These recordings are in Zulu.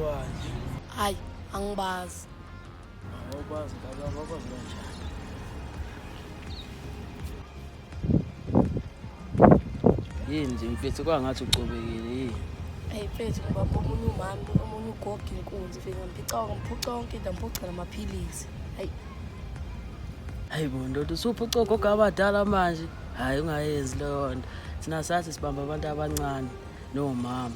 wanje. Hayi, angibazi. Awubazi ngabakwazi kanjani. Yini nje mfethu kwangathi ucobekile yini? Hey mfethu ngibamba omunye umami, omunye ugogo inkunzi, fika ngiphuca konke ndampuca namaphilisi. Hayi bo ndoda usuphuca ogogo abadala manje. Hayi ungayenzi leyo nto. Thina sathi sibamba abantu abancane nomama.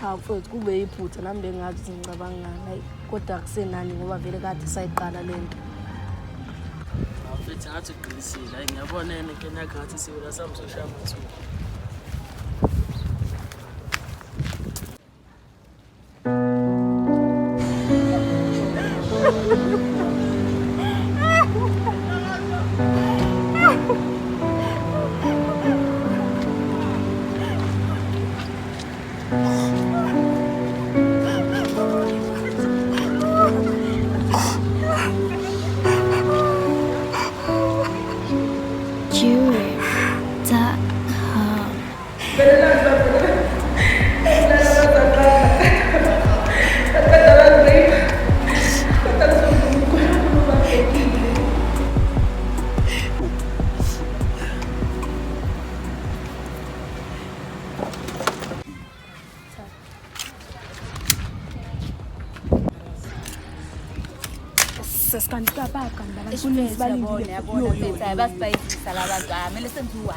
Hawu mfethu kube iphutha nami bengathi ngicabangani. Hayi kodwa akusenani ngoba vele kade sayiqala lento. Mfethu ngathi uqinisile. Hayi ngiyabona yena inkeni yakhe ngathi siwula samsosha amathuba. Sesikani baba ngibona balindile yabona mfethu basibayisa labantu amele senze u1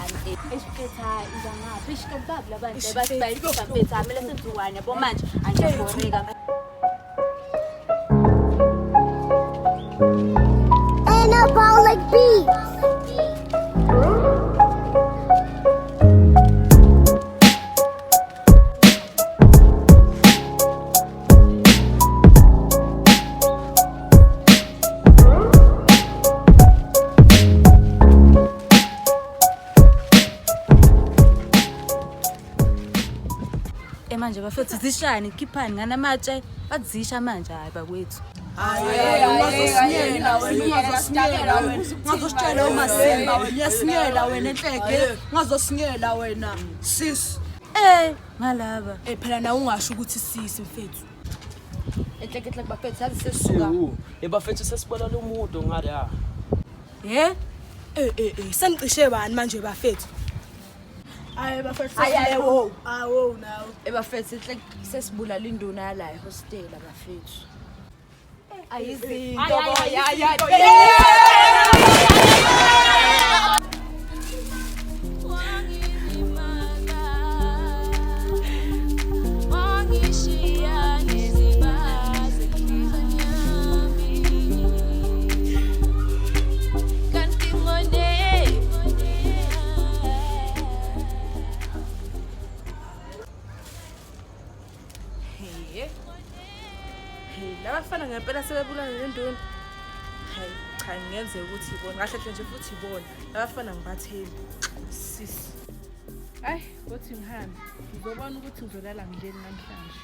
esifetha iza ngaphi isikani baba labantu basibayisa mfethu amele senze u1 yabo manje angiyaboreka Anabolic beats. manje bafethu zishani khiphani nganamatshe bazisha manje hayi bakwethu ngazosinyela wena ngazositshela uMasemba wena yasinyela wena enhleke ngazosinyela wena sis ngalaba phela na ungasho ukuthi sisi mfethu enhleke bafethu yazi sesisuka bafethu sesibona lo muntu ngala senicishe bani manje bafethu Aye bafethu awo nawo bafethu sesibulala induna yala ehostel bafethu ayizinto Labafana ngempela sebebulala lenduna. Hayi cha ngiyenzeka ukuthi ibona kahle nje futhi ibona. Labafana ngibathembi. Sisi. Ay, uthi ngihambe. Ngizobona ukuthi uzolala ngideni namhlanje.